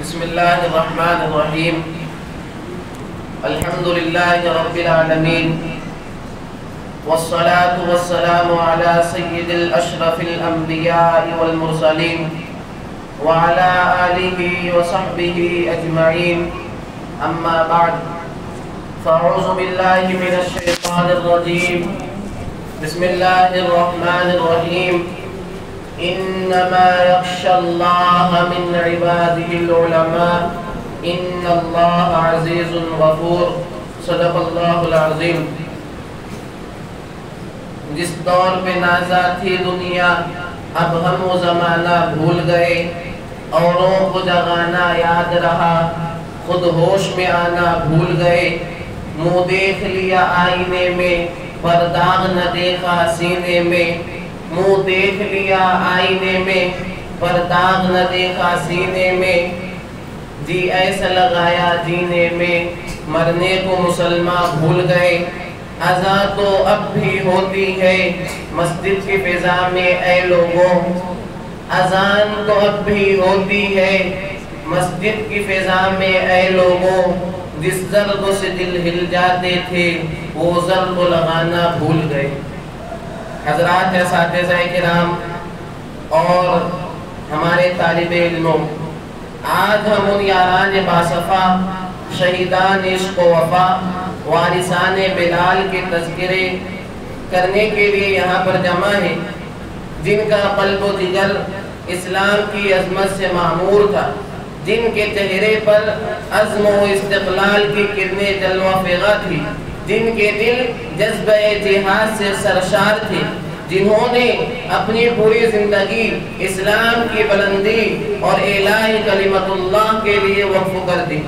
بسم الله الرحمن الرحيم. الحمد لله رب العالمين، والصلاة والسلام على سيد الأشرف الأنبياء والمرسلين وعلى آله وصحبه أجمعين. أما بعد، فأعوذ بالله من الشيطان الرجيم. بسم الله الرحمن الرحيم. إنما يخشى الله من عباده العلماء إن الله عزيز غفور. صدق اللہ العظیم. جس دور پہ نازا تھی دنیا، اب ہم وہ زمانہ بھول گئے. اوروں کو جگانا یاد رہا، خود ہوش میں آنا بھول گئے. منہ دیکھ لیا آئینے میں، پر داغ نہ دیکھا سینے میں. منہ دیکھ لیا آئینے میں، پر داغ نہ دیکھا سینے میں. جی ایسا لگایا جینے میں، مرنے کو مسلمان بھول گئے. اذان تو اب بھی ہوتی ہے مسجد کی فضا میں اے لوگوں. اذان تو اب بھی ہوتی ہے مسجد کی فضا میں اے لوگوں. جس ضرب سے دل ہل جاتے تھے وہ ضرب لگانا بھول گئے. حضرات اساتذہ کرام اور ہمارے طالب علموں، آج ہم ان یاران باصفا، شہیدان عشق و وفا، وارثان بلال کے تذکرے کرنے کے لیے یہاں پر جمع ہیں، جن کا قلب و جگر اسلام کی عظمت سے معمور تھا، جن کے چہرے پر عزم و استقلال کی کرنیں جلوہ فغاں تھی، جن کے دل جذبہ جہاد سے سرشار تھے، جنہوں نے اپنی پوری زندگی اسلام کی بلندی اور اعلاء کلمت اللہ کے لیے وقف کر دی.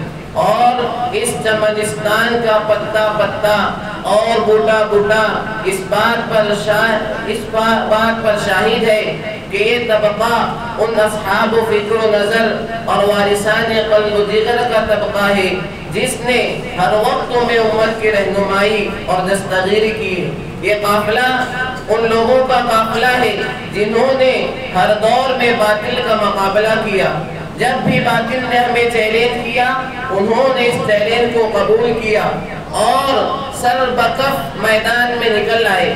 اور اس چمنستان کا پتا پتا اور بوٹا بوٹا اس بات پر شاہد ہے کہ یہ طبقہ ان اصحاب فکر و نظر اور وارثان قلب و جگر کا طبقہ ہے جس نے ہر وقت میں امت کی رہنمائی اور دستگیری کی. یہ قافلہ ان لوگوں کا قافلہ ہے جنہوں نے ہر دور میں باطل کا مقابلہ کیا. جب بھی باطل نے ہمیں چیلنج کیا، انہوں نے اس چیلنج کو قبول کیا اور سر بکف میدان میں نکل آئے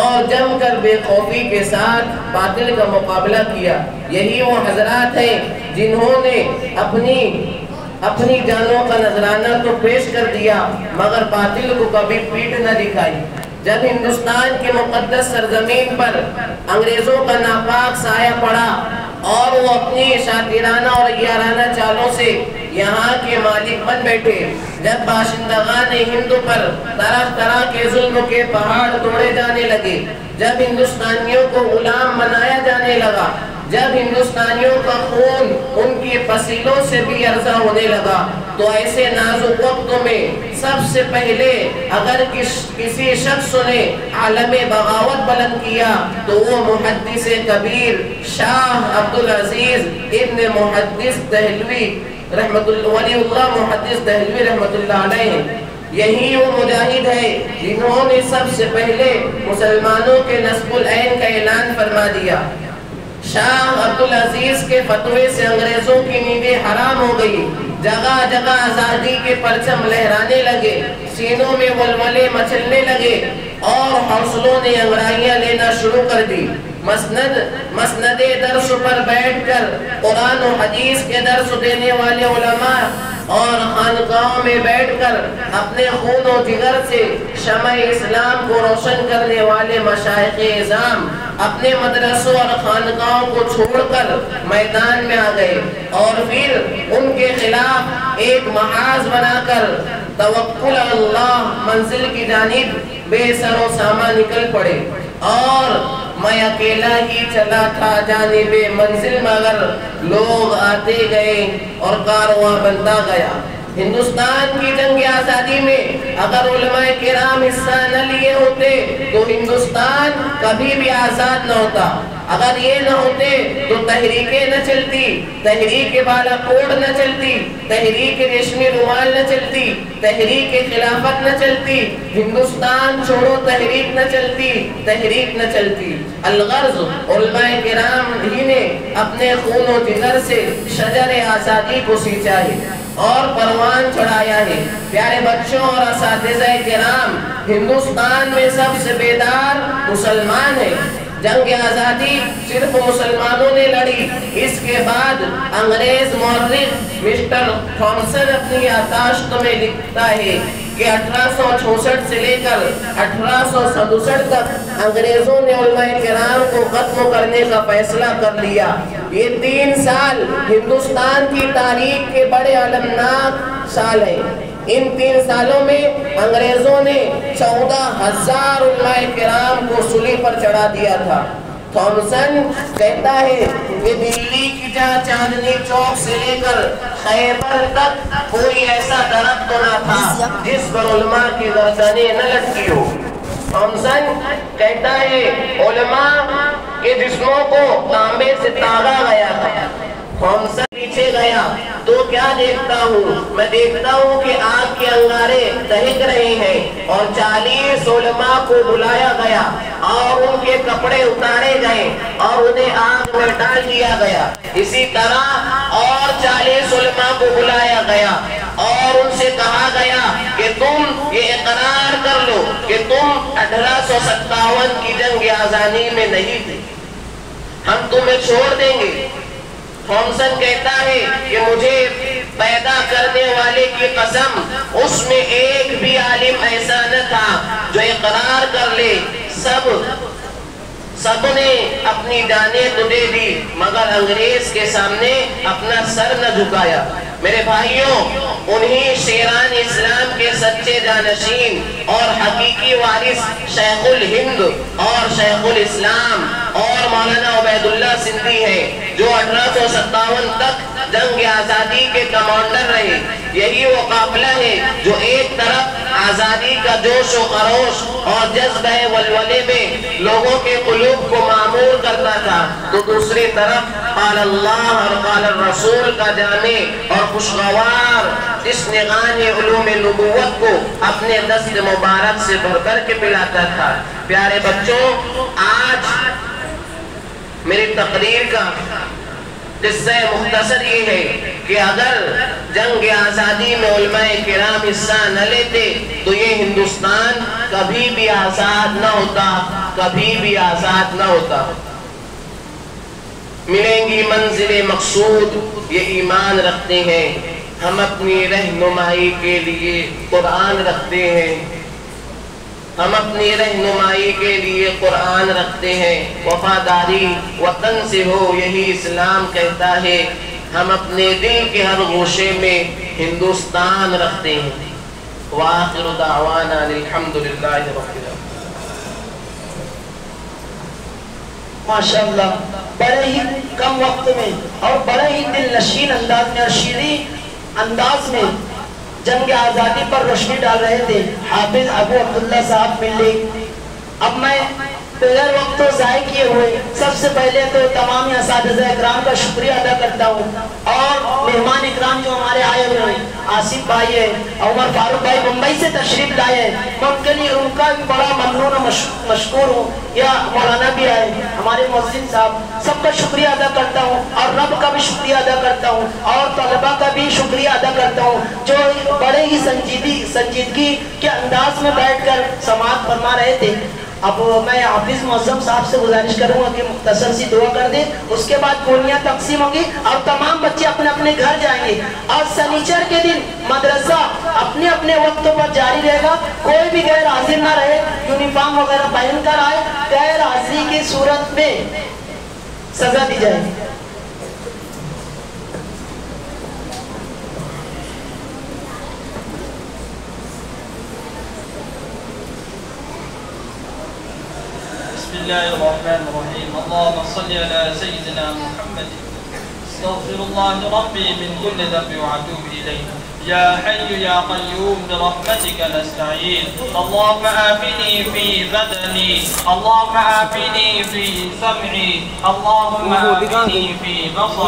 اور جم کر بے خوفی کے ساتھ باطل کا مقابلہ کیا. یہی وہ حضرات ہیں جنہوں نے اپنی جانوں کا نذرانہ تو پیش کر دیا مگر باطل کو کبھی پیٹ نہ دکھائی. جب ہندوستان کی مقدس سرزمین پر انگریزوں کا ناپاک سایہ پڑا اور وہ اپنی شاطرانہ اور یارانہ چالوں سے یہاں کے مالک بن بیٹھے، جب باشندگان ہند پر طرح طرح کے ظلم کے پہاڑ توڑے جانے لگے، جب ہندوستانیوں کو غلام بنایا جانے لگا، جب ہندوستانیوں کا خون ان کی فصیلوں سے بھی ارزاں ہونے لگا، تو ایسے نازک وقت میں سب سے پہلے اگر کسی شخص نے عالم بغاوت بلند کیا تو وہ محدث کبیر شاہ عبدالعزیز ابن محدث دہلوی ولی اللہ محدث دہلوی رحمت اللہ علیہ. یہی وہ مجاہد ہے جنہوں نے سب سے پہلے مسلمانوں کے نصب العین کا اعلان فرما دیا. شاہ عبدالعزیز کے فتوے سے انگریزوں کی نیندیں حرام ہو گئی. جگہ جگہ آزادی کے پرچم لہرانے لگے، سینوں میں ولولے مچلنے لگے اور حوصلوں نے انگرائیاں لینا شروع کر دی. مسند درس پر بیٹھ کر قرآن و حدیث کے درس دینے والے علماء اور خانقاہوں میں بیٹھ کر اپنے خون و جگر سے شمع اسلام کو روشن کرنے والے مشائخ اعظام اپنے مدرسوں اور خانقاہوں کو چھوڑ کر میدان میں آ گئے اور پھر ان کے خلاف ایک محاذ بنا کر توکل اللہ منزل کی جانب بے سر و ساما نکل پڑے. اور میں اکیلا ہی چلا تھا جانب منزل مگر لوگ آتے گئے اور کارواں بنتا گیا. ہندوستان کی جنگ آزادی میں اگر علماء کرام حصہ نہ لیے ہوتے تو ہندوستان کبھی بھی آزاد نہ ہوتا. اگر یہ نہ ہوتے تو تحریکیں نہ چلتی، تحریک بالا کوڈ نہ چلتی، تحریک ریشمی رومال نہ چلتی، تحریک خلافت نہ چلتی، ہندوستان چھوڑو تحریک نہ چلتی، تحریک نہ چلتی۔ الغرض علماء کرام ہی نے اپنے خون و جگر سے شجر آزادی کو سینچا ہے اور پروان چڑھایا ہے۔ پیارے بچوں اور اساتذہ کرام، ہندوستان میں سب سے بیدار مسلمان ہیں۔ جنگ آزادی صرف مسلمانوں نے لڑی۔ اس کے بعد انگریز مورخ مسٹر تھامسن اپنی یادداشت میں لکھتا ہے کہ 1864 سے لے کر 1867 تک انگریزوں نے علماء کرام کو ختم کرنے کا فیصلہ کر لیا۔ یہ 3 سال ہندوستان کی تاریخ کے بڑے المناک سال ہیں۔ ان 3 سالوں میں انگریزوں نے 14,000 علماء کرام کو سولی پر چڑھا دیا تھا۔ تھامسن کہتا ہے کہ دلی کی جہاں چاندنی چوک سے لے کر خیبر تک کوئی ایسا درخت نہ تھا جس پر علماء کی گردنیں نہ لٹکی ہو۔ تھامسن کہتا ہے علماء کے جسموں کو تانبے سے تاغا گیا تھا۔ تھامسن پیچھے گیا تو کیا دیکھتا ہوں؟ میں دیکھتا ہوں کہ آگ کے انگارے دہک رہے ہیں اور 40 علماء کو بلایا گیا اور ان کے کپڑے اتارے گئے اور انہیں آگ میں ڈال دیا گیا۔ اسی طرح اور 40 علماء کو بلایا گیا اور ان سے کہا گیا کہ تم یہ اقرار کر لو کہ تم 1857 کی جنگ آزادی میں نہیں تھے، ہم تمہیں چھوڑ دیں گے۔ تھامسن کہتا ہے کہ مجھے پیدا کرنے والے کی قسم، اس میں ایک بھی عالم ایسا نہ تھا جو اقرار کر لے۔ سب نے اپنی جانیں تو دے دی مگر انگریز کے سامنے اپنا سر نہ جھکایا۔ میرے بھائیوں، انہی شیران اسلام کے سچے جانشین اور حقیقی وارث شیخ الہند اور شیخ الاسلام اور مولانا عبید اللہ سندھی ہیں جو 1857 تک جنگ آزادی کے کمانڈر رہے۔ یہی وہ قافلہ ہے جو ایک طرف آزادی کا جوش و خروش اور جذبہ ولولے میں لوگوں کے قلوب کو معمور کرتا تھا، تو دوسری طرف قال اللہ اور قال الرسول کا جامع اور خوشگوار اس نغان علوم نبوت کو اپنے دست مبارک سے بھر کر کے پلاتا تھا۔ پیارے بچوں، آج میری تقریر کا قصہ مختصر یہ ہے کہ اگر جنگ آزادی میں علماء کرام حصہ نہ لیتے تو یہ ہندوستان کبھی بھی آزاد نہ ہوتا، کبھی بھی آزاد نہ ہوتا۔ ملیں گی منزل مقصود یہ ایمان رکھتے ہیں، ہم اپنی رہنمائی کے لیے قرآن رکھتے ہیں، ہم اپنی رہنمائی کے لیے قرآن رکھتے ہیں۔ وفاداری وطن سے ہو یہی اسلام کہتا ہے، ہم اپنے دل کے ہر گوشے میں ہندوستان رکھتے ہیں۔ وآخر دعوانا الحمدللہ رب العالمین۔ ماشاءاللہ، بڑے ہی کم وقت میں اور بڑے ہی دل نشین انداز میں اور شیریں انداز میں جنگ آزادی پر روشنی ڈال رہے تھے حافظ ابو عبداللہ صاحب ملی۔ اب میں بغیر وقت ضائع کیے ہوئے سب سے پہلے تو تمام اساتذہ اکرام کا شکریہ ادا کرتا ہوں اور مہمان اکرام جو ہمارے آئے ہوئے ہیں، آصف بھائی ہے، عمر فاروق بھائی ممبئی سے تشریف لائے ہیں، میں ان کے لیے ان کا بھی بڑا ممنون و مشکور ہوں۔ یا مولانا بھی آئے، ہمارے مؤذن صاحب، سب کا شکریہ ادا کرتا ہوں اور رب کا بھی شکریہ ادا کرتا ہوں اور طلبہ کا بھی شکریہ ادا کرتا ہوں جو بڑے ہی سنجیدگی کے انداز میں بیٹھ کر سماعت فرما رہے تھے۔ اب میں حافظ معظم صاحب سے گزارش کروں گا کہ مختصر سی دعا کر دیں، اس کے بعد پورنیاں تقسیم ہوگی اور تمام بچے اپنے اپنے گھر جائیں گے اور سنیچر کے دن مدرسہ اپنے اپنے وقتوں پر جاری رہے گا۔ کوئی بھی غیر حاضر نہ رہے، یونیفارم وغیرہ پہن کر آئے، غیر حاضری کی صورت میں سزا دی جائے گی۔ بسم الله الرحمن الرحيم اللهم صل على سيدنا محمد أستغفر الله ربي من كل ذنب وأتوب إليه. يا حي يا قيوم برحمتك نستعين. اللهم عافني في بدني، اللهم عافني في سمعي، اللهم عافني في بصري.